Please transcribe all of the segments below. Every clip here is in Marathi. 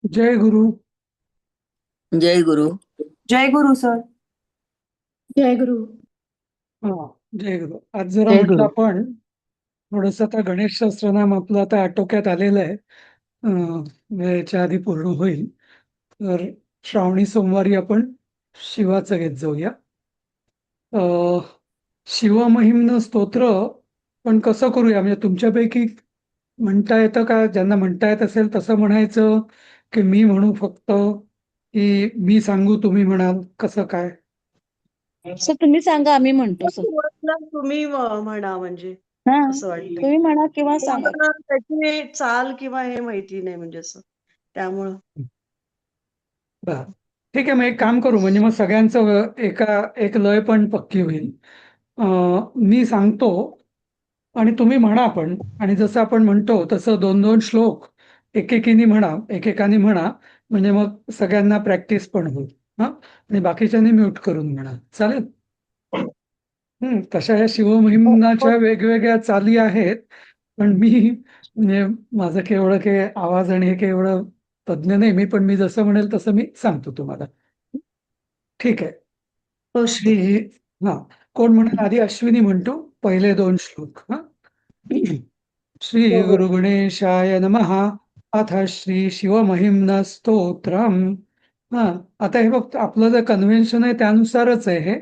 जय गुरु. जय गुरु. जय गुरु सर. जय गुरु. हा, जय गुरु. आज जरा जय म्हटलं गुरु. आपण थोडस आता गणेश सहस्त्रनाम आपलं आता आटोक्यात आलेलं आहे. वेळेच्या आधी पूर्ण होईल. तर श्रावणी सोमवारी आपण शिवाचं घेत जाऊया. अं, शिवमहिम्न स्तोत्र पण कसं करूया, म्हणजे तुमच्यापैकी म्हणता येतं का? ज्यांना म्हणता येत असेल तसं म्हणायचं, की मी म्हणू फक्त, की मी सांगू तुम्ही म्हणाल, कसं काय? सर तुम्ही सांगा, आम्ही म्हणतो सर. सुरुवातीला तुम्ही म्हणा म्हणजे हा, असं वाटतं. तुम्ही म्हणा किंवा सांगा. मला त्याची चाल किंवा हे माहिती नाही म्हणजे असं त्यामुळं. बर, ठीक आहे. मग एक काम करू, म्हणजे मग सगळ्यांचं एक लय पण पक्की होईल. मी सांगतो आणि तुम्ही म्हणा पण, आणि जसं आपण म्हणतो तसं दोन दोन श्लोक एकेकीने म्हणा, एकेकाने म्हणा, म्हणजे मग सगळ्यांना प्रॅक्टिस पण होईल. हा, आणि बाकीच्यांनी म्यूट करून म्हणा, चालेल? तशा या हो, हो. शिवमहिम्नाच्या वेगवेगळ्या चाली आहेत. पण मी म्हणजे माझं केवढं काही आवाज आणि हे काही एवढं तज्ज्ञ नाही मी, पण मी जसं म्हणेल तसं मी सांगतो तुम्हाला. ठीक आहे. हो श्री, हा, कोण म्हणेल आधी? अश्विनी म्हणतो पहिले दोन श्लोक. हा, श्री हो. गुरु गणेशाय नमः. अथ श्री शिवमहिम्न स्तोत्रम. हा, आता हे बघ, आपलं जे कन्व्हेन्शन आहे त्यानुसारच आहे हे.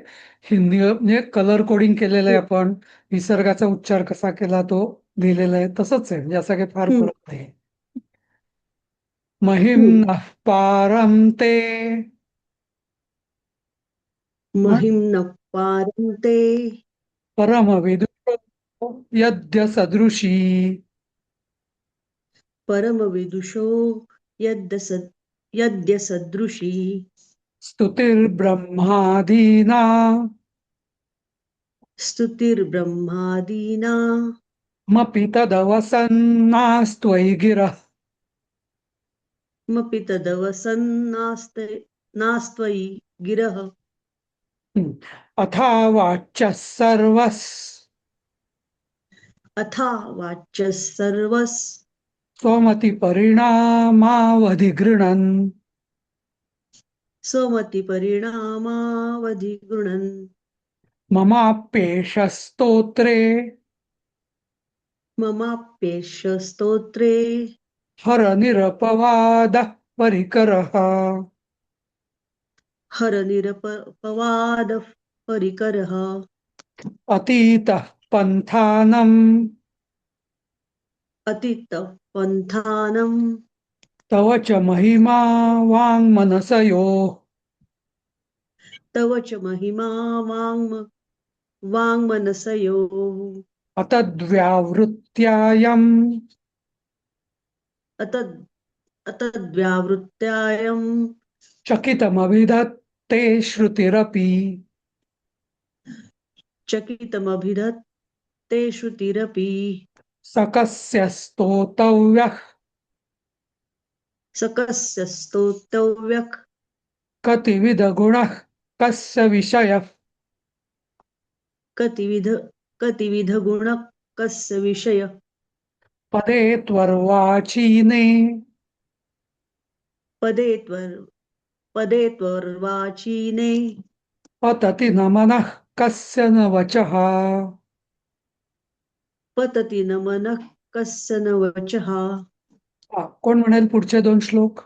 हिंदी म्हणजे कलर कोडिंग केलेलं आहे आपण. विसर्गाचा उच्चार कसा केला तो लिहिलेला आहे तसंच आहे, म्हणजे असं काही फार हम्म, फरक नाही. महिम हम्म. पारम ते. हा, महिम न पारंते. परम विदुषो यद्य सदृशी. परम विदुषो यद्य सदृशी. स्तुतिर्ब्रह्मादीना स्तुतिर्ब्रह्मादीना मपि तदवसन्नास्त्वयि गिरः. मपि तदवसन्नास्ते नास्त्वयि गिरः. अथा वाच्यः सर्वस् अथा वाच्यः सर्वस् स्वमतिपरिणामावधिगृह्णन्. स्वमतिपरिणामावधिगृह्णन्. ममाप्येष स्तोत्रे ममाप्येष स्तोत्रे हरनिरपवादः परिकरः. हरनिरपवादः परिकरः. अतीतः पन्थानम् अतीतः पन्थानं तव च महिमा वाङ्मनसयोः. तव च महिमा वाङ्मनसयोः. अतद्व्यावृत्यायम् अतद् अतद्व्यावृत्यायं चकितमभिधत्ते श्रुतिरपि. चकितमभिधत्ते श्रुतिरपि. सकस्य स्तोतव्यः सकस्य स्तोतव्यः कतिविधगुणः कस्य विषयः. कतिविध कतिविधगुणः कस्य विषयः. पदे त्वर्वाचीने पदे पदे त्वर्वाचीने पतति न मनः कस्य न वचः. पतति न मनः कस्य न वचः. कोण म्हणेल पुढचे दोन श्लोक?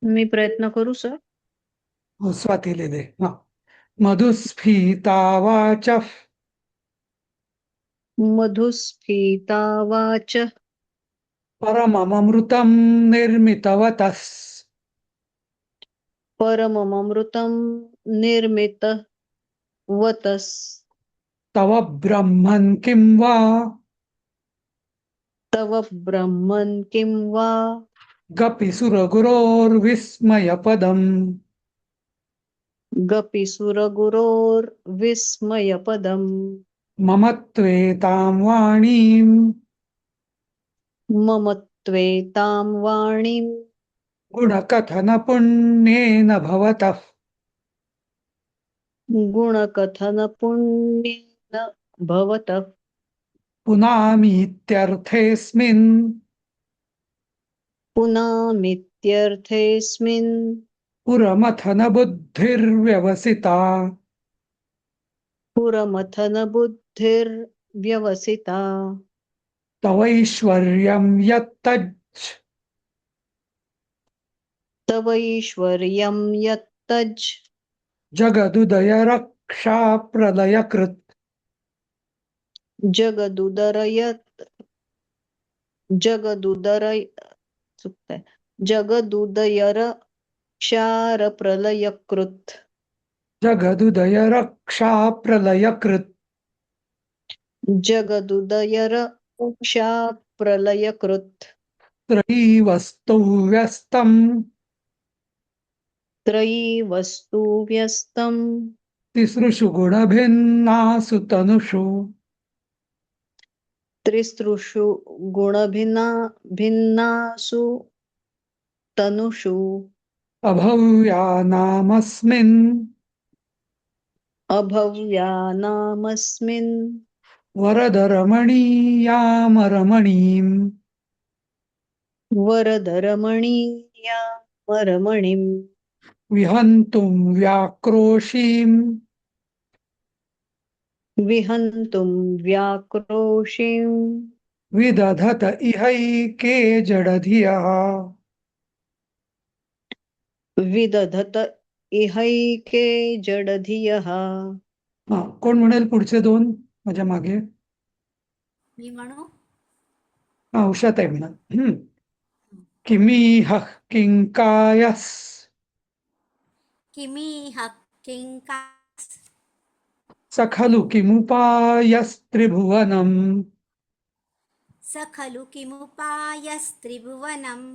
मी प्रयत्न करू सर. हो, स्वाती लिहिले. हा, मधुस्फीता वाचः मधुस्फीतावाच परमममृतं निर्मितवतः. परमममृतं निर्मितवतस्. तव ब्रह्मन् किं वा तव ब्रह्मन् किं वा गपि सुरगुरोर्विस्मयपदम्. गपि सुरगुरोर्विस्मयपदम्. मम त्वेतां वाणीं मम त्वेतां वाणीं गुणकथनपुण्येन भवतः. गुणकथनपुण्येन भवतः. पुनामीत्यर्थेऽस्मिन् पुनामित्यर्थेऽस्मिन् पुरमथनबुद्धिर्व्यवसिता पुरमथनबुद्धिर्व्यवसिता तवैश्वर्यं यत्तज् तवैश्वर्यं यत्तज् जगदुदयरक्षाप्रलयकृत् जगदुदरयत् जगदुदरय चुकतंय जगदुदयर क्षारप्रलयकृत् जगदुदयरक्षाप्रलयकृत् जगदुदयर क्षाप्रलयकृत् त्रयीवस्तौ व्यस्तं त्रयीवस्तु व्यस्तम् तिसृषु गुणभिन्नासु तनुषु त्रिसृषु भिन्नासु तनुषु अभव्यानामस्मिन् अभव्यानामस्मिन् वरदरमणीयामरमणीम् वरदरमणीयामरमणिम् विहन्तुं व्याक्रोशीम् विहन्तुं व्याक्रोशिम् विदधत इहैके जडधियः विदधत इहैके जडधियः. हा कोण म्हणेल पुढचे दोन माझ्या मागे? मी म्हणू? हा उषाताई म्हणा. किमीह किंकायस् किमीह किङ्कास् स खलु किमुपायस्त्रिभुवनम् स खलु किमुपायस्त्रिभुवनम्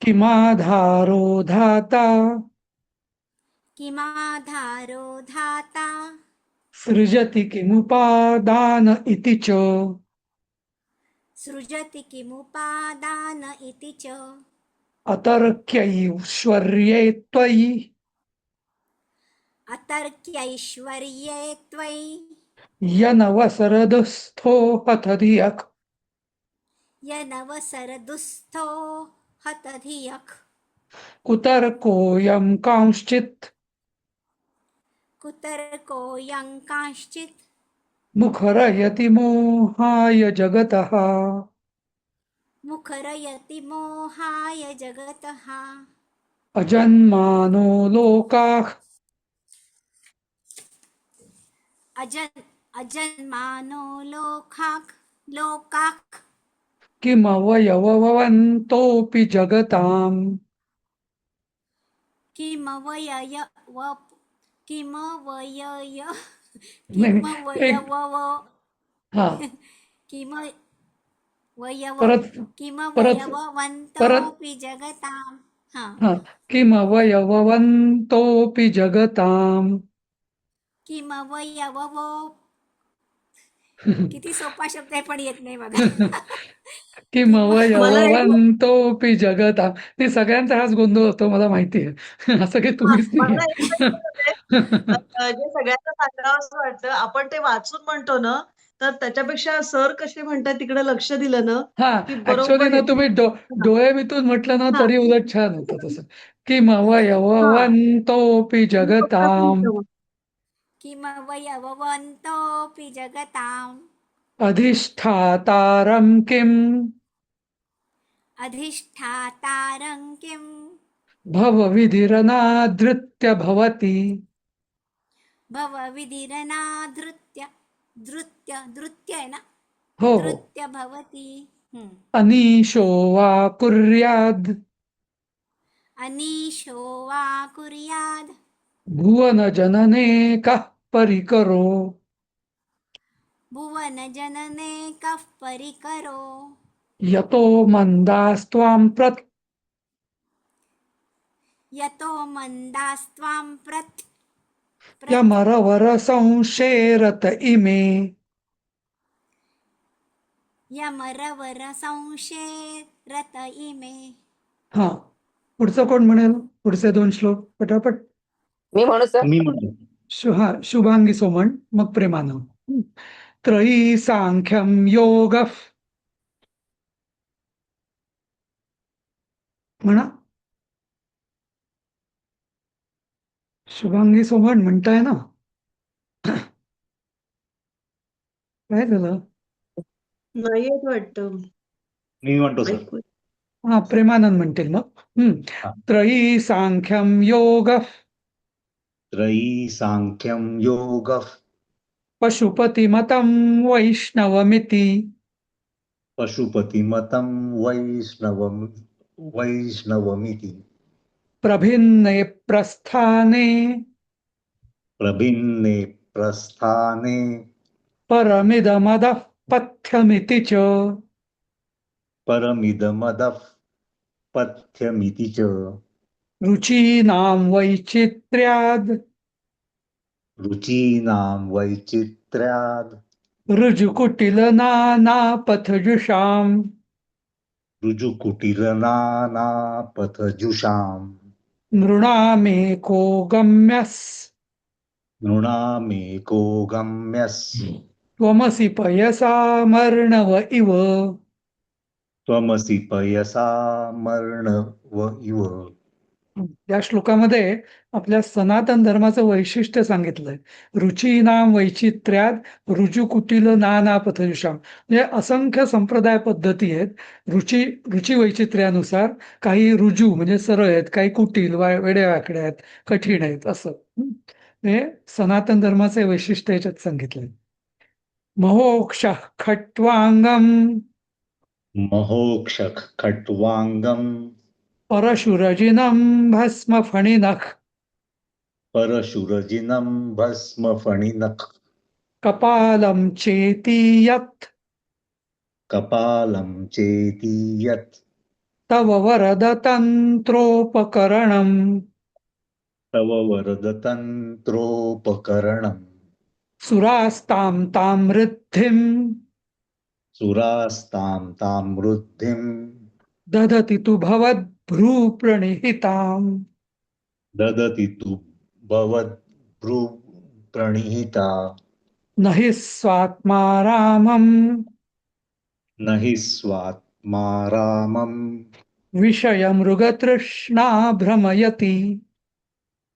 किमाधारो धाता किमाधारो धाता सृजति किमुपादान इति च सृजति किमुपादान इति च अतर्क्यैश्वर्ये त्वयि अतर्क्यैश्वर्ये त्वयि यनवसरदुस्थो हतधियक् यनवसरदुःस्थो हतधियक् कुतर्कोऽयं कांश्चित् कुतर्कोऽयं कांश्चित् मुखरयति मोहाय जगतः मुखरयति मोहाय जगतः अजन्मानो लोकाः अजन्मानो लोकाः किमवयववन्तोऽपि जगताम् किमवयय नाही, एक हा परत किमवयववन्तोऽपि जगताम् हा किमवयववन्तोऽपि जगताम् किमवयववो किती सोपा शब्द आहे पण येत नाही बघा. किमवयववन्तोऽपि जगताम्. ते सगळ्यांचा हाच गोंधळ होतो मला माहिती आहे. असं काही तुम्हीच मला नाही. जे सगळ्यांना सांगावं असं वाटतं, आपण ते वाचून म्हणतो ना, तर त्याच्यापेक्षा सर कसे म्हणतात तिकडे लक्ष दिलं ना, हा की ऍक्च्युअली बरोबर ना येतं. तुम्ही डोळे मिटून म्हटलं ना हा, तरी उलट छान होतं तसं. हा. किमवयववन्तोऽपि जगताम् किमवयववन्तोऽपि जगताम् अधिष्ठातारं किम् अधिष्ठातारं किम् भवविधिरनादृत्य भवति भवविधिरनाधृत्य धृत्य आहे ना, हो हो धृत्य भवति. अनीशो वा कुर्याद् अनीशो वा कुर्याद् भुवनजनने कः परिकरो भुवनजनने कः परिकरो यतो मन्दास्त्वां यतो मन्दास्त्वां यमरवरसंशेरत इमे. यमरवर संशेरत इमे. हा पुढचं कोण म्हणेल? पुढचे दोन श्लोक पटापट. मी म्हणू सर? मी म्हणतो. हा शुभांगी सोमण मग प्रेमानंद. त्रयी सांख्यम योग म्हणा. शुभांगी सोमण म्हणताय ना. काय झालं? नाही येत वाटतं. मी म्हणतो सर. ऐकू हा, प्रेमानंद म्हणतील मग. हा. त्रयी सांख्यम योग त्रयी सांख्यम योग पशुपतिमतं वैष्णवमिति पशुपतिमतं वैष्णवमिति प्रभिन्ने प्रस्थाने प्रभिन्ने प्रस्थाने परमिदमदः पथ्यमिति च परमिदमदः पथ्यमिति च रुचीनां वैचित्र्याद् रुचीनां वैचित्र्याद् ऋजुकुटिलनानापथजुषाम् ऋजुकुटिलनानापथजुषाम् नृणामेको गम्यस् नृणामेको गम्यस् त्वमसि पयसामर्णव इव. त्वमसि पयसा मर्णव इव. या श्लोकामध्ये आपल्या सनातन धर्माचं वैशिष्ट्य सांगितलंय. रुचीनाम वैचित्र्यात रुजुकुटील नाना पथजुषाम, म्हणजे असंख्य संप्रदाय पद्धती आहेत. रुची वैचित्र्यानुसार काही रुजू म्हणजे सरळ आहेत, काही कुटील वेड्या वाकड्या आहेत, कठीण आहेत, असं हे सनातन धर्माचे वैशिष्ट्य याच्यात सांगितलंय. महोक्ष खट्वांगम महोक्ष खट्वांगम परशुरजिनं भस्मफणिनः परशुरजिनं भस्मफणिनः कपालं चेति यत् कपालं चेति यत् तव वरदतन्त्रोपकरणम् तव वरदतन्त्रोपकरणम् सुरास्तां तां वृद्धिं सुरास्तां तां वृद्धिं दधति तु भवद्भ्रूप्रणिहिताम्. ददति तु भवद्भ्रूप्रणिहिता न हि स्वात्मा रामम् न हि स्वात्मा रामम् विषयमृगतृष्णा भ्रमयति.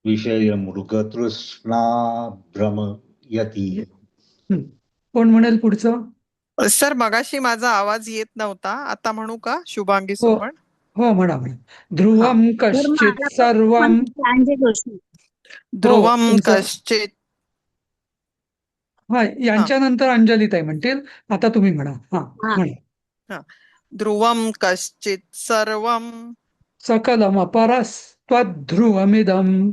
विषयमृगतृष्णा भ्रमयति. कोण म्हणेल पुढचं? सर मगाशी माझा आवाज येत नव्हता, आता म्हणू का? शुभांगी हो सोमण. हो, म्हणा. ध्रुवं कश्चित् सर्वं ध्रुवम तुमचं- कश्चित. हा, यांच्यानंतर अंजलीताई म्हणतील. आता तुम्ही म्हणा. हा, म्हणा. ध्रुवम कश्चित सर्वम सकलमपरस्त्वध्रुवमिदम्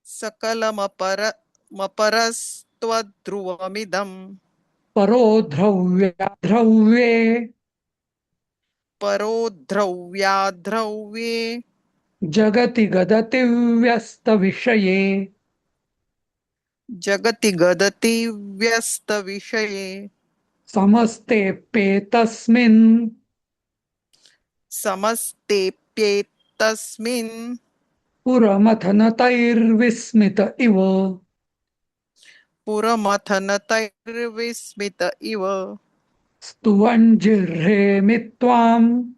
सकलमपरस्त्वध्रुवमिदम् परो ध्रव्ये परो ध्रव्याध्रव्ये जगति गदतिव्यस्तविषये जगति गदति व्यस्त विषये समस्तेऽप्येतस्मिन् समस्तेऽप्येतस्मिन् पुरमथनतैर्विस्मित इव. पुरमथनतैर्विस्मित इव. स्तुवञ्जिह्रेमि त्वाम्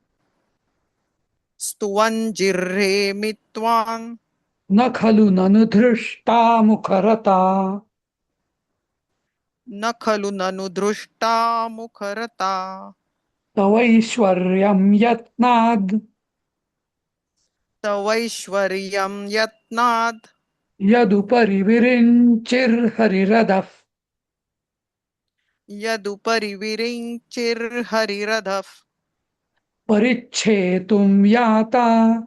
स्तुवञ्जिह्रेमि त्वां न खलु ननु धृष्टा मुखरता. न खलु ननु दृष्टा मुखरता. तवैश्वर्यं यत्नाद् तवैश्वर्यं यत्नाद् यदुपरि विरिञ्चिर्हरिरथः. यदुपरि विरिञ्चिर्हरिरथः. परिच्छेतुं याता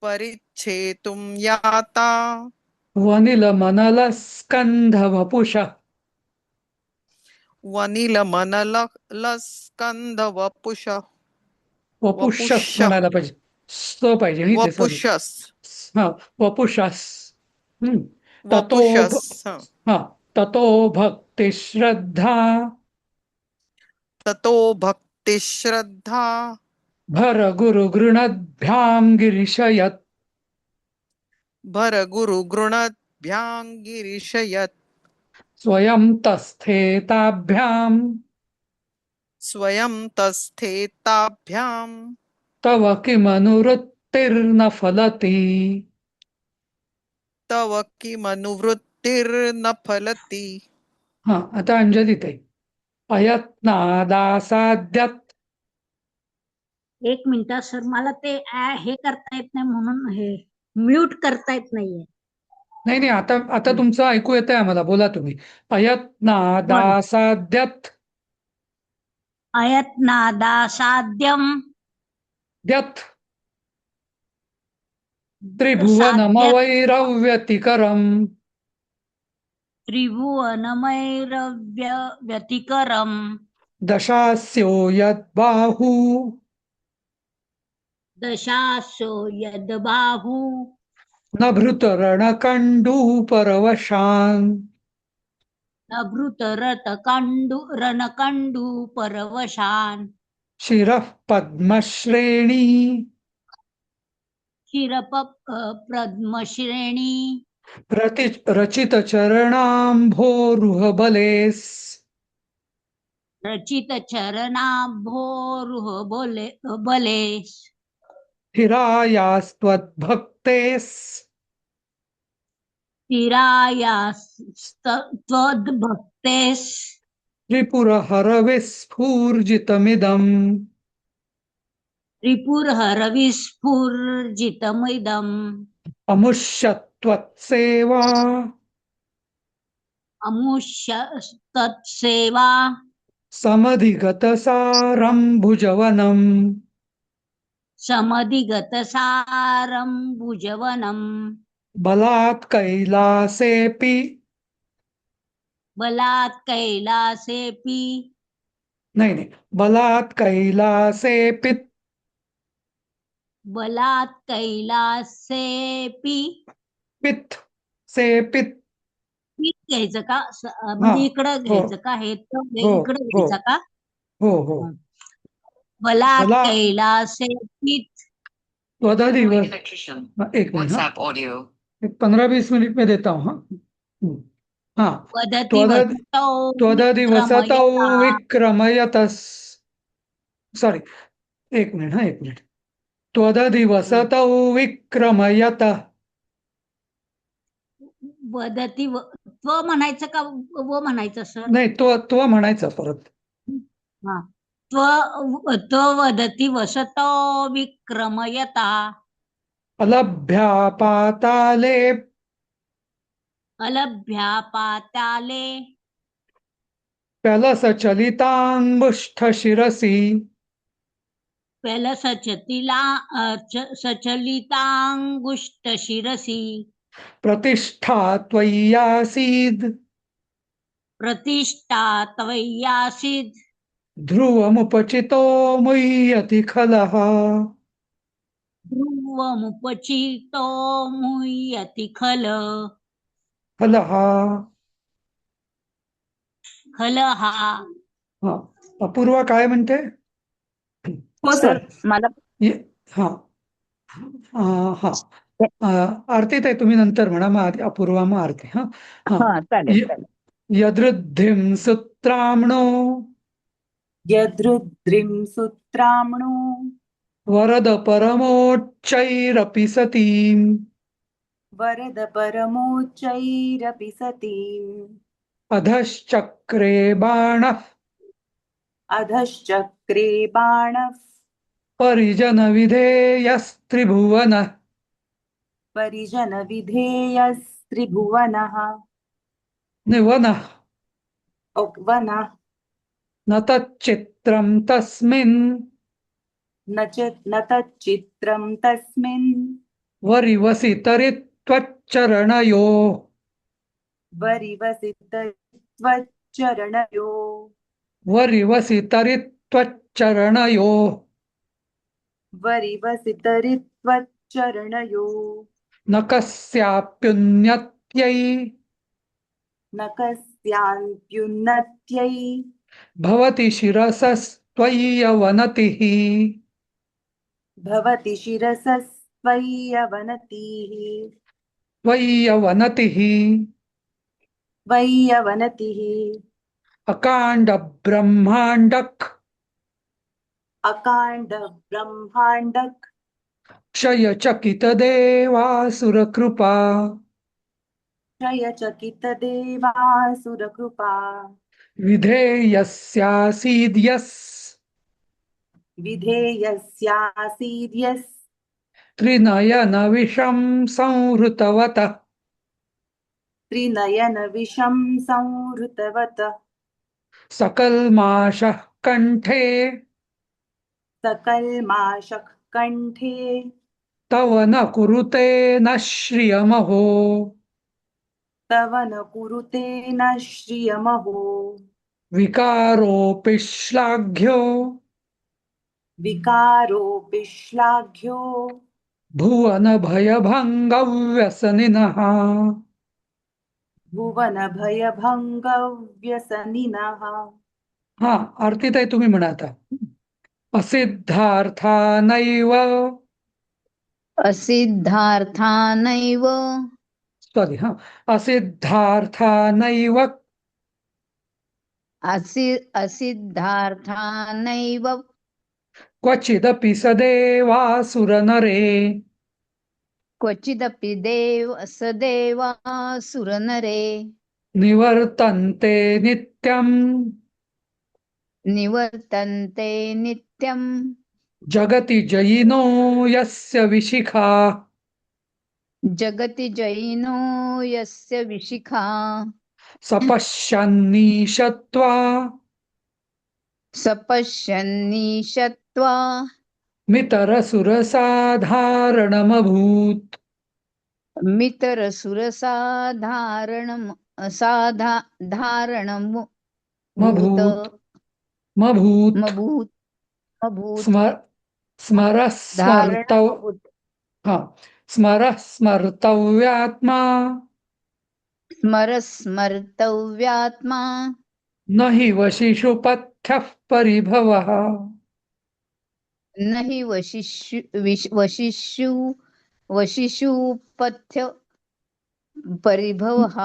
परिच्छेतुं याता वनिलमनलस्कन्धवपुषः. वनिलमनलस्कन्धवपुषः. वपुष्यस् म्हणायला पाहिजे, स पाहिजे नाही ते, sorry. वपुषस्. हा, वपुषस्. वपुषस्. ततो भक्तिश्रद्धा ततो भक्तिश्रद्धा भरगुरुगृणद्भ्यां गिरिशयत्. भरगुरुगृणद्भ्यां गिरिशयत्. स्वयं तस्थेताभ्यां स्वयं तस्थेताभ्यां तव किमनुवृत्तिर्न फलति. तव किमनुवृत्तिर्न फलति. हा, आता अंजली ताई. अयत्नादासाद्यात्. एक मिनिट सर, मला ते हे करता येत नाही म्हणून हे म्यूट करता येत नाहीये. नाही नाही, आता तुमचं ऐकू येतंय आम्हाला, बोला तुम्ही. अयत्नादासाद्यात्. अयत्नादासाद्यम द्यात् साध्यम त्रिभुवनमवैरव्यतिकरम्. त्रिभुवनमैरव्यतिकरम दशास्यो यद्बाहु. दशासो यद्बाहु न भृतरणकण्डूपरवशान्. रणकंडू परवशान शिरः पद्मश्रेणी. पद्मश्रेणी रचितचरणाम्भोरुहबलेस्. रचित चरणाभोरुह बलेस स्थिरायास्त्वद्भक्तेस्. स्थिरायास्त्वद्भक्तेस् त्रिपुरहरविस्फूर्जितमिदम्. त्रिपुरहरविस्फुर्जितमिदम् अमुष्यत्वत्सेवा. अमुष्य तत्सेवा समधिगतसारम् भुजवनम्. समधिगतसारं भुजवनम् बलात् कैलासेऽपि. बलात् कैलासेऽपि नाही नाही, बलात् कैलासेऽपि. बलात् कैलासेऽपि पित् सेपित्. पीठ घ्यायचं का म्हणजे इकडं घ्यायचं का हे तर हो, इकडं हो. घ्यायचं का हो हो. बलात् बला- कैलासेऽपि त्वदधिवस. एक मिनट, हाँ. 15-20 मिनट में देता हूँ. हाँ. वदति त्वदधि वसतौ त्वदधिवसतौ विक्रमयता विक्रमयतस्. सॉरी, एक मिनिट, हा, एक मिनिट. त्वदधिवसतौ विक्रमयतः. वदति त्व म्हणायचं का व म्हणायचं सर नाही, तो म्हणायचा परत. हा त्व वदति वसतो विक्रमयता अलभ्या पाताले. अलभ्या पाताले प्यलसचलिताङ्गुष्ठशिरसि. सचलितांगुष्ठशिरसि प्रतिष्ठा त्वय्यासीद्. प्रतिष्ठा त्वय्यासीद् ध्रुवमुपचितो मुह्यति खलः. ध्रुवमुपचितो मुह्यति खलः. खलः. हा, अपूर्वा काय म्हणते? हो सर मला हा हा. आरती ताई तुम्ही नंतर म्हणा, मग आधी अपूर्वा, मग आरती. हा हा. हा चालेल चालेल. यदृद्धिं सुत्राम्णो. यदृद्रिं सूत्रामणु वरद परमोच्चैरपि सतीम्. वरद परमोच्चैरपि सतीम्. अधश्चक्रे बाणः. अधश्चक्रे बाणः परिजनविधेयस्त्रिभुवनः. परिजनविधेयस्त्रिभुवनः निवनः. वनः न तच्चित्रं तस्मिन्. न तच्चित्रं तस्मिन्. वरिवसि तरित्वच्चरणयोः. वरिवसि त्वच्चरणयोः. वरिवसि तरित्वच्चरणयोः. वरिवसि तरित्वच्चरणयोः. न कस्याप्युन्नत्यै. न कस्याप्युन्नत्यै भवति शिरसस्त्वय्यवनतिः. भवति शिरसस्त्वय्यवनतिः. त्वय्यवनतिः. वय्यवनतिः. अकाण्ड ब्रह्माण्डक. अकाण्ड ब्रह्माण्डक क्षयचकित देवासुरकृपा क्षयचकित देवासुरकृपा विधेयस्यासीद्यस् विधेयस्यासीद्यस् त्रिनयन विषं संहृतवतः त्रिनयन विषं संहृतवत सकल्माषः कण्ठे सकल्माषः कण्ठे तव न कुरुते न श्रियमहो तव न कुरुते न श्रियमहो विकारोऽपि श्लाघ्यो विकारोऽपि श्लाघ्यो भुवनभयभङ्गव्यसनिनः भुवनभयभङ्गव्यसनिनः हा आरतीताई तुम्ही म्हणा आता असिद्धार्थानैव असिद्धार्थानैव सॉरी हा असिद्धार्थानैव असिद्धार्थानैव क्वचिदपि सदेवासुरनरे क्वचिदपि सदेवासुरनरे निवर्तन्ते नित्यम् निवर्तन्ते नित्यम् जगति जयिनो यस्य विशिखा जगति जयिनो यस्य विशिखा सपश्यन्नीशत्वा सपश्यन्नीशत्वा मितरसुरसाधारणमभूत् मितरसुरसाधारणम् धारणम् मभूत् मभूत् मभूत् मभूत् स्मरः स्मर्तव धारणमभूत् हा स्मरः स्मर्तव्यात्मा स्मर्तव्यात्मा न हि वशिषुपथ्यः परिभवः न हि वशिषुपथ्य परिभवः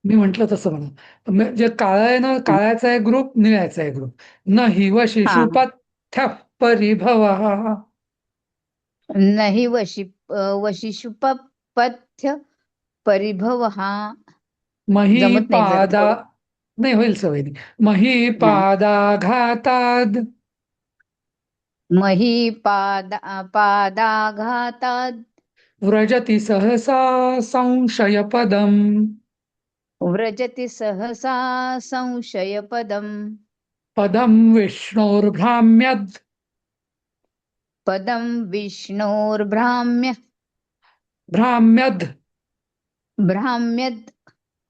मी म्हंटल तसं म्हणा जे काळा आहे ना काळ्याचा आहे ग्रुप निळ्याचा आहे ग्रुप न हि वशिषुपथ्यः परिभवः न हि वशिषुपथ्य परिभवः जमत नाही जरा महीपादा थोडं. नाही होईल सवयी महीपादाघाताद पादाघातात् व्रजति सहसा संशयपदम् व्रजति सहसा संशयपदम् पदं विष्णोर्भ्राम्यद् पदं विष्णोर्भ्राम्य भ्राम्यद्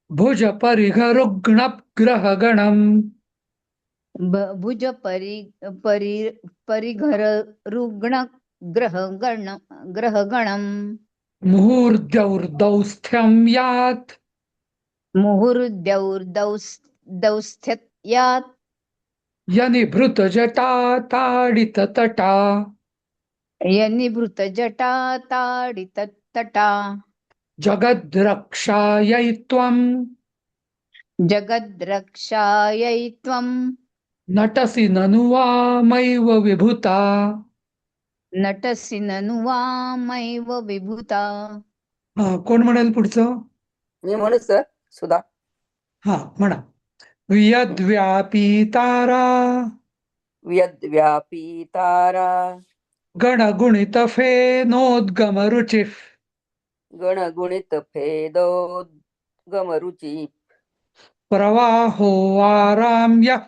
भुज परिघरुग्णग्रहगणम् भुज परिघर रुग्ण ग्रहगणम् मुहूर्द्यौर्दौस्थ्यं यात् मुहुर्द्यौर्दौस्थ्यत् यात् यनिभृतजटा ताडिततटा यनिभृतजटा ताडिततटा जगद्रक्षायै त्वम् जगद्रक्षायै त्वम् नटसि ननु वामैव विभुता नटसि ननु वामैव विभूता. हा कोण म्हणाल पुढचं मी म्हणू सर सुधा. हा म्हणा वियद्व्यापी तारा यद्व्यापी तारा गणगुणित फेनोद्गमरुचिः गणगुणित फेदोद्गमरुचि प्रवाहो वाराम्यः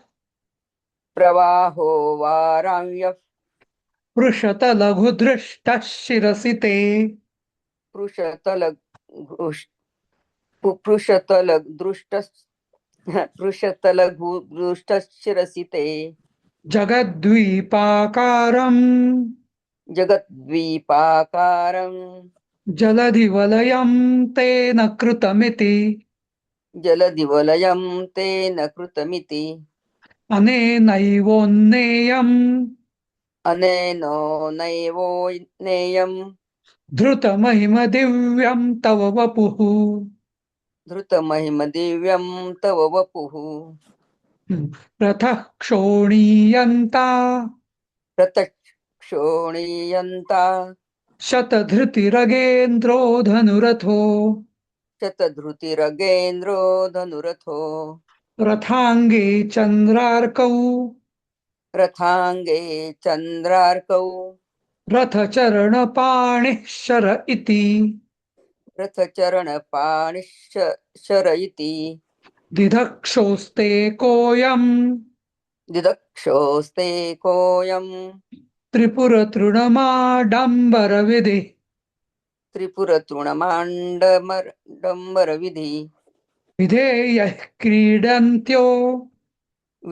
प्रवाहो वाराम्य पृषतलघुदृष्टः शिरसि ते पृषतलघुदृष्टशिरसि ते जगद्द्वीपाकारम् जगद्वीपाकारं जलधिवलयं तेन कृतमिति जलदिवलयं तेन कृतमिति अनेनैवोन्नेयम् अनेनो नैवो नेयं धृतमहिमदिव्यं तव वपुः धृतमहिमदिव्यं तव वपुः रथः क्षोणीयन्ता प्रतक्षोणीयन्ता शतधृतिरगेन्द्रो धनुरथो शतधृतिरगेन्द्रो धनुरथो रथाङ्गे चन्द्रार्कौ रथाङ्गे चन्द्रार्कौ रथचरणपाणिः शर इति रथचरणपाणिशर इति दिधक्षोस्ते कोऽयम् दिदक्षोस्ते कोऽयं त्रिपुरतृणमाडम्बरविधिः त्रिपुरतृणमाण्डमरडम्बरविधि विधेयः क्रीडन्त्यो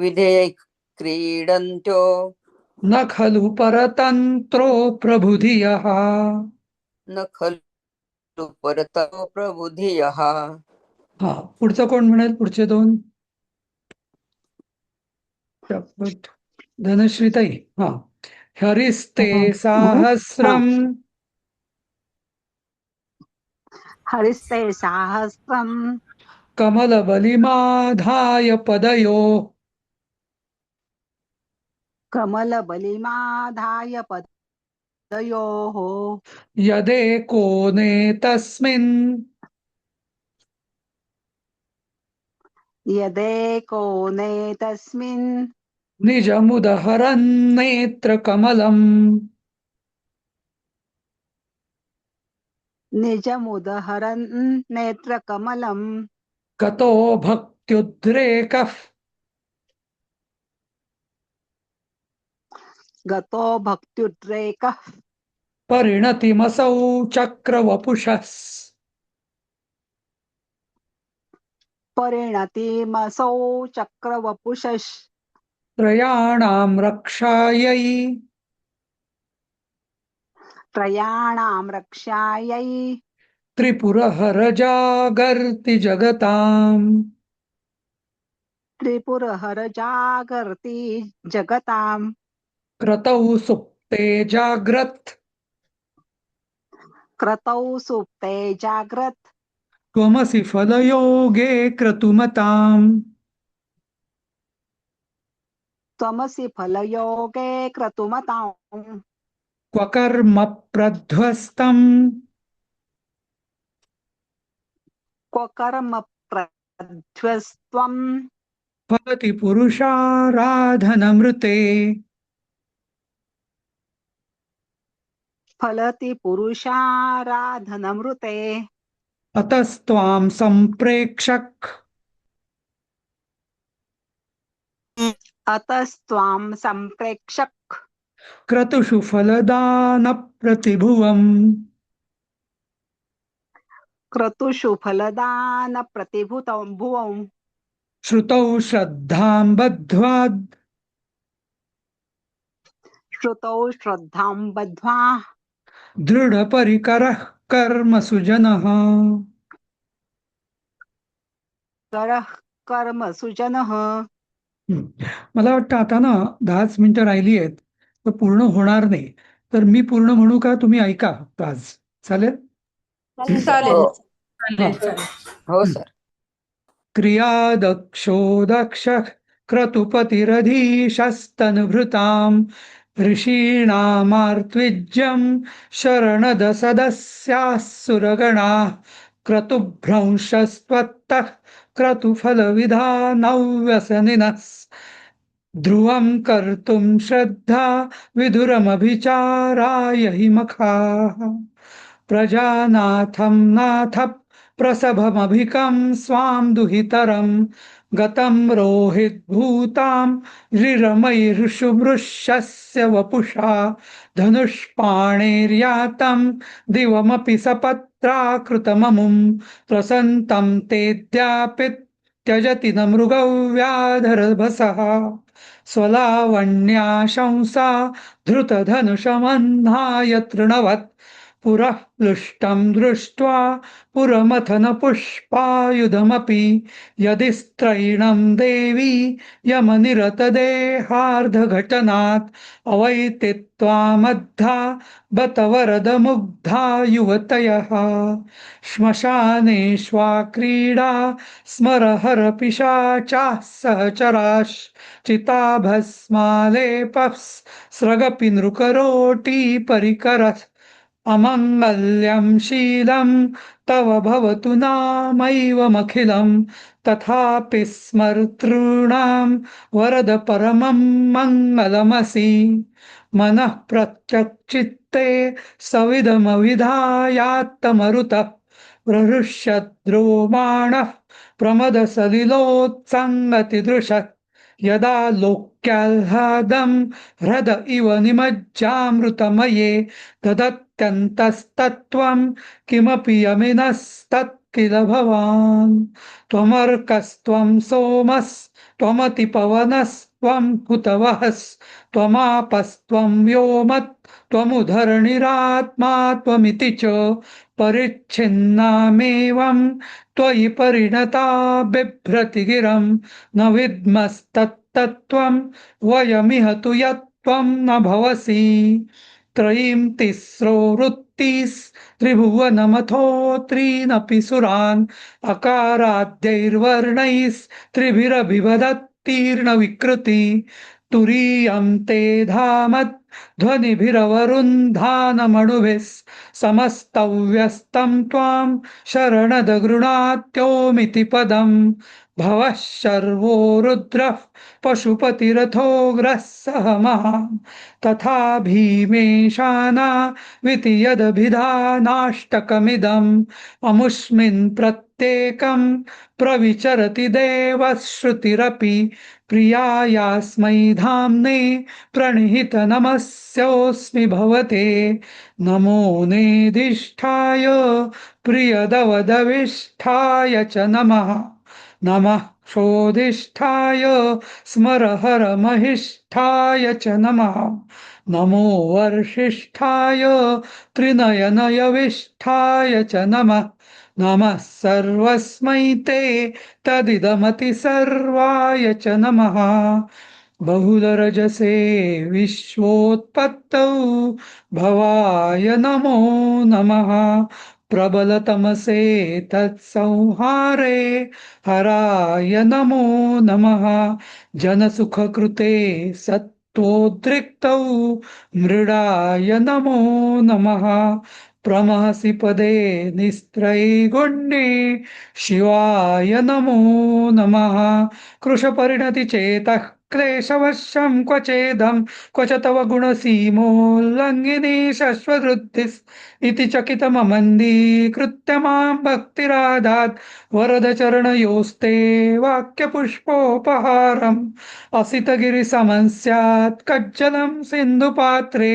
विधेयैः क्रीडन्त्यो न खलु परतन्त्रो प्रबुधियः न खलु परतो प्रबुधियः. हा पुढचं कोण म्हणेल पुढचे दोन शपथ. धनश्रीताई हा हरिस्ते साहस्रम हरिस्ते साहस्रम कमलबलिमाधाय पदयो कमलबलिमाधाय पदयोः यदेकोने तस्मिन् यदेकोने तस्मिन् निजमुदहरन्नेत्रकमलम् निजमुदहरन् नेत्रकमलम् गतो भक्त्युद्रेकः गतो भक्त्युद्रेकः परिणतिमसौ चक्रवपुषः परिणतिमसौ चक्रवपुषः त्रयाणां रक्षायै त्रयाणां रक्षायै त्रिपुरहरजागर्ति जगताम् त्रिपुरहर जागर्ति जगताम् क्रतौ सुप्ते जाग्रत् क्रतौ सुप्ते जाग्रत् त्वमसि फलयोगे क्रतुमताम् त्वमसि फलयोगे क्रतुमताम् क्व कर्म प्रध्वस्तम् क्व कर्म प्रध्वस्त्वम् फलति पुरुषाराधनमृते फलति पुरुषाराधनमृते अतस्त्वां सम्प्रेक्षक अतस्त्वां सम्प्रेक्षक क्रतुषु फलदानप्रतिभुवम् क्रतुषु फलदान प्रतिभूतं भुवं श्रुतौ श्रद्धां बद्ध्वाद् श्रुतौ श्रद्धां बद्ध्वा दृढपरिकरः कर्मसु जनः करः कर्म सुजनः. मला वाटतं आता ना 10च मिनिटं राहिली आहेत तर पूर्ण होणार नाही तर मी पूर्ण म्हणू का तुम्ही ऐका फक्त आज चालेल हो हा. हो सर. क्रिया दक्षो दक्षः क्रतुपतिरधीशस्तनुभृताम् ऋषीणामार्त्विज्यम् शरणदसदस्याः सुरगणाः क्रतुभ्रंशस्त्वत्तः क्रतुफलविधानव्यसनिनः ध्रुवं कर्तुं श्रद्धा विधुरमभिचाराय हि मखाः प्रजानाथं नाथ प्रसभमभिकं स्वां दुहितरं गतं रोहिद्भूतां ऋरमैर्षुमृष्यस्य वपुषा धनुष्पाणेर्यातं दिवमपि सपत्राकृतममुं त्रसन्तं तेऽद्यापि त्यजति न मृगव्याधरभसः स्वलावण्या शंसा धृतधनुषमह्नाय तृणवत् पुरः प्लुष्टं दृष्ट्वा पुरमथनपुष्पायुधमपि यदि स्त्रैणं देवी यमनिरतदेहार्धघटनात् अवैति त्वामद्धा बत वरदमुग्धा युवतयः श्मशानेष्वा क्रीडा स्मरहरपिशाचाः सहचराश्चिताभस्मालेपः स्रगपि नृकरोटी परिकरः अमङ्गल्यं शीलं तव भवतु नामैवमखिलं तथापि स्मर्तॄणां वरद परमं मङ्गलमसि मनः प्रत्यक्चित्ते सविदमविधायात्तमरुतः प्रहृष्यद्रोमाणः प्रमदसलिलोत्सङ्गतिदृशत् यदा लोक्याह्लादं ह्रद इव निमज्जामृतमये ददत्यन्तस्तत्त्वं किमपि यमिनस्तत् किल भवान् त्वमर्कस्त्वं सोमस्त्वमति पवनस्त्वं हुतवहस्त्वमापस्त्वं व्योमत् त्वमुधरणिरात्मा त्वमिति च परिच्छिन्नामेवं त्वयि परिणता बिभ्रति गिरं न विद्मस्तत्तत्त्वं वयमिह तु यत्त्वं न भवसि त्रयीं तिस्रो वृत्तिस्त्रिभुवनमथो त्रीनपि सुरान् अकाराद्यैर्वर्णैस्त्रिभिरभिवदत्तीर्ण विकृति तुरीयं ते धामत् ध्वनिभिरवरुन्धानमणुभिः समस्तव्यस्तं त्वां शरणद गृणात्योमिति पदं भवः शर्वो रुद्रः पशुपतिरथोग्रः सह महान् तथा भीमेशानाविति यदभिधानाष्टकमिदम् अमुष्मिन् प्रत्येकं प्रविचरति देवः श्रुतिरपि प्रियायास्मै धाम्ने प्रणिहित नमस्योऽस्मि भवते नमो नेदिष्ठाय प्रियदवदविष्ठाय च नमः नमः क्षोधिष्ठाय स्मरहरमहिष्ठाय च नमः नमो वर्षिष्ठाय त्रिनयनयविष्ठाय च नमः नमः सर्वस्मै ते तदिदमति सर्वाय च नमः बहुलरजसे विश्वोत्पत्तौ भवाय नमो नमः प्रबलतमसे तत्संहारे हराय नमो नमः जनसुखकृते सत्त्वोद्रिक्तौ मृडाय नमो नमः प्रमहसि पदे निस्त्रैगुण्ये शिवाय नमो नमः कृशपरिणतिचेतः क्लेशवशं क्वचेदं क्वच तव गुणसीमोल्लङ्घिनी शश्ववृद्धिस् इति चकितममन्दीकृत्य मां भक्तिराधात् वरदचरणयोस्ते वाक्यपुष्पोपहारम् असितगिरिसमं स्यात् कज्जलं सिन्धुपात्रे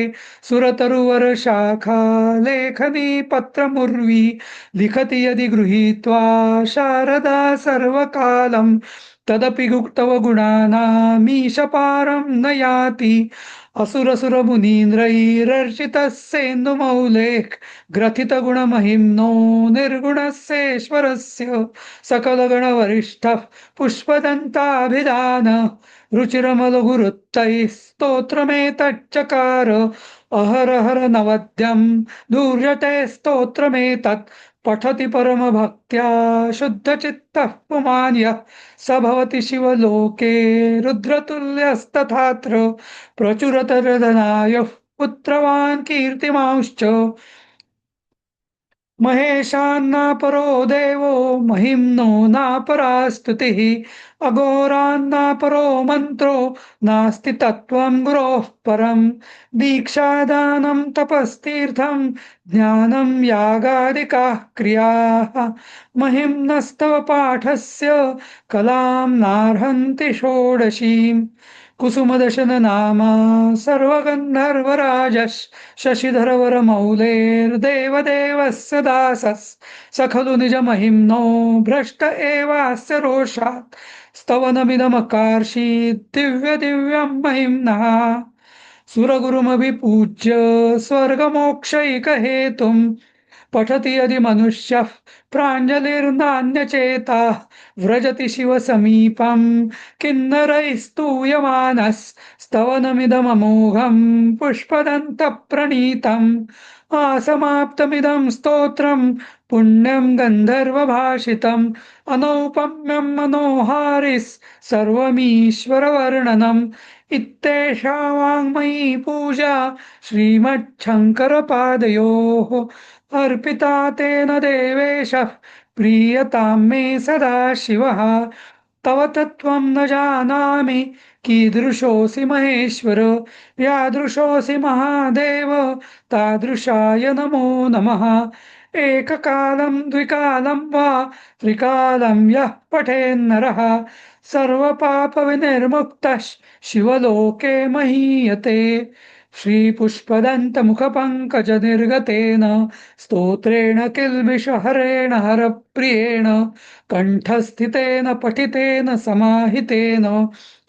सुरतरुवरशाखा लेखनी पत्रमुर्वी लिखति यदि गृहीत्वा शारदा सर्वकालं तदपि गुप्तव गुणानामीशपारं न याति असुरसुरमुनीन्द्रैरर्चितस्येन्दुमौलेः ग्रथितगुणमहिम्नो निर्गुणस्येश्वरस्य सकलगणवरिष्ठः पुष्पदन्ताभिधान रुचिरमलगुरुत्तैः स्तोत्रमेतच्चकार अहरहर नवद्यं दूर्यते स्तोत्रमेतत् पठति परमभक्त्या शुद्धचित्तः पुमान् यः स भवति शिवलोके रुद्रतुल्यस्तथात्र प्रचुरतरधनाय पुत्रवान् कीर्तिमांश्च महेशान्नापरो देवो महिम्नो नापरा स्तुतिः अघोरान्नापरो मन्त्रो नास्ति तत्त्वं गुरोः परं दीक्षादानं तपस्तीर्थं ज्ञानं यागादिकाः क्रियाः महिम्नस्तव पाठस्य कलां नार्हन्ति षोडशीम् कुसुमदशन नामा सर्वगन्धर्वराजस् शशिधरवरमौलेर्देवदेवस्य दासस् स खलु निजमहिम्नो भ्रष्ट एवास्य रोषात् स्तवनमिदमकार्षीत् दिव्यं महिम्नः सुरगुरुमभिपूज्य स्वर्गमोक्षैकहेतुम् पठति यदि मनुष्यः प्राञ्जलिर्नान्यचेता व्रजति शिवसमीपं किन्नरैस्तूयमानस्तवनमिदममोघं पुष्पदन्तप्रणीतम् असमाप्तमिदं स्तोत्रं पुण्यं गन्धर्वभाषितम् अनौपम्यं मनोहारिस् सर्वमीश्वरवर्णनम् इत्येषा वाङ्मयी पूजा श्रीमच्छङ्करपादयोः अर्पिता तेन देवेशः प्रीयतां मे सदा शिवः तव तत्त्वं न जानामि कीदृशोऽसि महेश्वर यादृशोऽसि महादेव तादृशाय नमो नमः एककालं द्विकालं वा त्रिकालं यः पठेन्नरः सर्वपापविनिर्मुक्तः शिवलोके महीयते श्रीपुष्पदन्तमुखपङ्कजनिर्गतेन स्तोत्रेण किल्बिषहरेण हरप्रियेण कण्ठस्थितेन पठितेन समाहितेन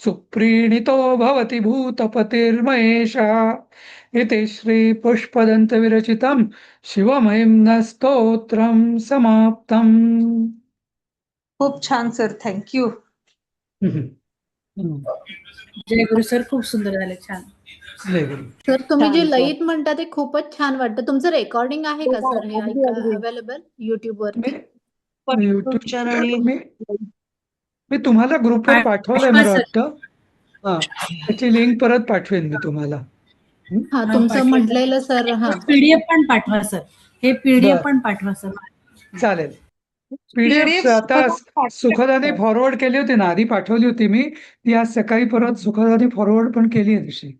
सुप्रीणितो भवति भूतपतिर्महेशः इति श्रीपुष्पदन्तविरचितं शिवमहिम्न स्तोत्रं समाप्तम्. खूप छान सर, थँक्यू. जय गुरु सर, खूप सुंदर झाले, छान. जय गुरु. सर तुम्ही जे छान, लयीत म्हणता ते खूपच छान वाटतं. तुमचं रेकॉर्डिंग आहे का हो, सर हे अगदी, ऐका अगदी. अवेलेबल युट्यूब मी वरती? उच्चार आणि मी तुम्हाला ग्रुपवर पाठवलंय पाठवा मला सर. वाटतं. हा, त्याची लिंक परत पाठवेन मी तुम्हाला. हा तुमचं म्हटलेलं सर. हा पीडीएफ पण पाठवा सर, हे पीडीएफ बरं. पण पाठवा सर. चालेल. पीडीएफ आता सुखदाने फॉरवर्ड केली होती ना, आधी पाठवली होती मी ती आज सकाळी परत सुखदाने फॉरवर्ड पण केली आहे तशी.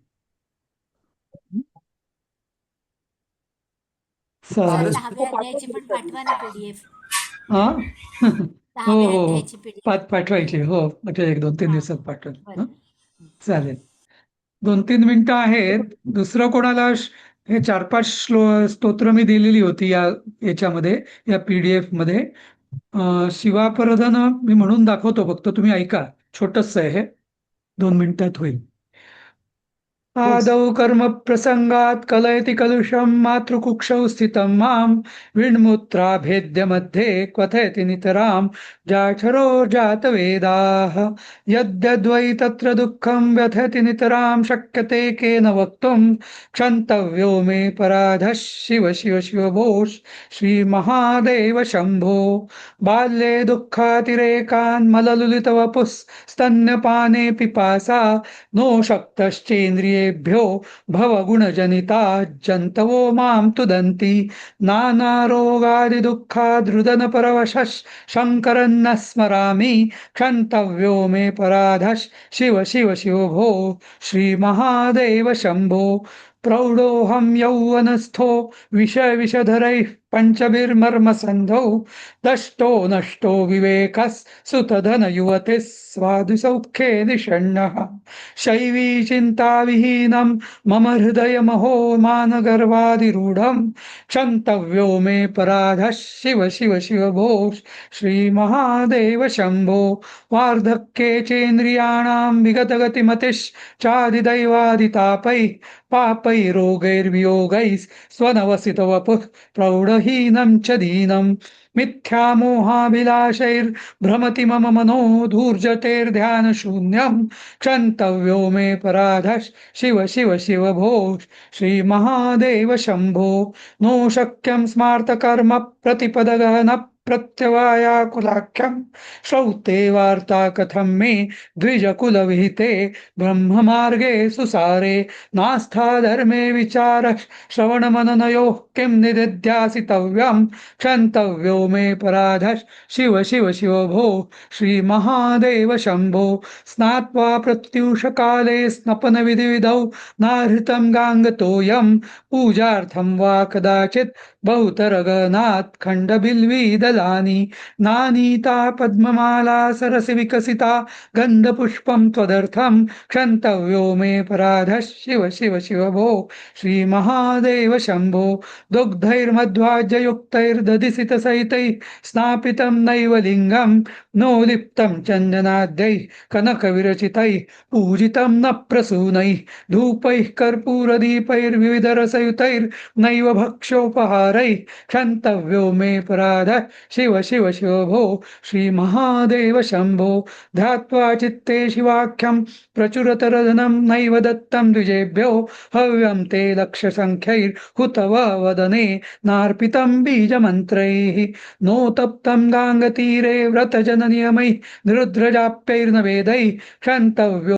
चालेल. 10व्या अध्यायाची पण पाठवा ना PDF. हा 10व्या हो अध्यायाची PDF. पाठवायची. हो म्हणजे 1-2-3 दिवसात पाठवेल. बरं. हं? चालेल. 2-3 मिनिटं आहेत. दुसरं कोणाला हे 4-5 स्तोत्र मी दिलेली होती याच्यामध्ये, या PDF मध्ये. शिवापराधन मी म्हणून दाखवतो, फक्त तुम्ही ऐका. छोटंसं आहे हे, 2 मिनिटात होईल. आदौ कर्म प्रसंगात कलयति कलुषं मातृकुक्षौ स्थितं मां विण्मुत्राभेद्य मध्ये क्वथयति नितरां जाठरो जातवेदाः यद्यद्वै तत्र दुःखं व्यथयति नितरां शक्यते केन वक्तुं क्षन्तव्यो मे पराधः शिव शिव शिव भोः श्रीमहादेव शम्भो बाल्ये दुःखातिरेकान् मललुलितवपुः स्तन्यपाने पिपासा नो शक्तश्चेन्द्रियेभ्यो भवगुणजनिता जन्तवो मां तुदन्ति नानारोगादिदुःखाद्रुदनपरवशः शङ्करन्न स्मरामि क्षन्तव्यो मे पराधः शिव शिव शिव भो श्रीमहादेव शम्भो प्रौढोऽहं यौवनस्थो विषधरैः पञ्चभिर्मर्मसन्धौ दष्टो नष्टो विवेकः स्वादुसौख्ये निषण्णः शैवी चिन्ताविहीनं मम हृदयमहो मानगर्वादिरूढं क्षन्तव्यो मे पराधः शिव शिव शिव भो श्रीमहादेव शम्भो वार्धक्ये चेन्द्रियाणां विगतगतिमतिश्चादिदैवादितापैः पापैरोगैर्वियोगैः स्वनवसितवपुः प्रौढहीनं च दीनं मिथ्यामोहाभिलाषैर्भ्रमति मम मनो धूर्जतेर्ध्यानशून्यं क्षन्तव्यो मे पराधः शिव शिव शिव भो श्रीमहादेव शम्भो नो शक्यं स्मार्तकर्म प्रतिपदगहन प्रत्यवायाकुलाख्यं श्रौते वार्ता कथं मे द्विजकुलविहिते ब्रह्ममार्गे सुसारे नास्था धर्मे विचारः श्रवणमननयोः किं निदिध्यासितव्यं क्षन्तव्यो मे पराधः शिव शिव शिव भो श्रीमहादेव शम्भो स्नात्वा प्रत्यूषकाले स्नपनविधिविधौ नाहृतं गाङ्गतोऽयं पूजार्थं वा कदाचित् बहुतरगनात् खण्डबिल्वीदलानि नानीता पद्ममाला सरसि विकसिता गन्धपुष्पं त्वदर्थं क्षन्तव्यो मे पराधः शिव शिव शिव भो श्रीमहादेव शम्भो दुग्धैर्मध्वाज्ययुक्तैर्दधिसितसहितैः स्नापितं नैव लिङ्गं नोलिप्तं चन्दनाद्यैः कनकविरचितैः पूजितं न प्रसूनैः धूपैः कर्पूरदीपैर्विविधरसयुतैर्नैव भक्ष्योपहारैः क्षन्तव्यो मे पराधः शिव शिव शिव भो श्रीमहादेव शम्भो ध्यात्वा चित्ते शिवाख्यं प्रचुरतरधनं नैव दत्तं द्विजेभ्यो हव्यं ते लक्षसङ्ख्यैर्हुतवा वदने नार्पितं बीजमन्त्रैः नोतप्तं गाङ्गतीरे व्रतजननियमैः निरुद्रजाप्यैर्न वेदैः क्षन्तव्यो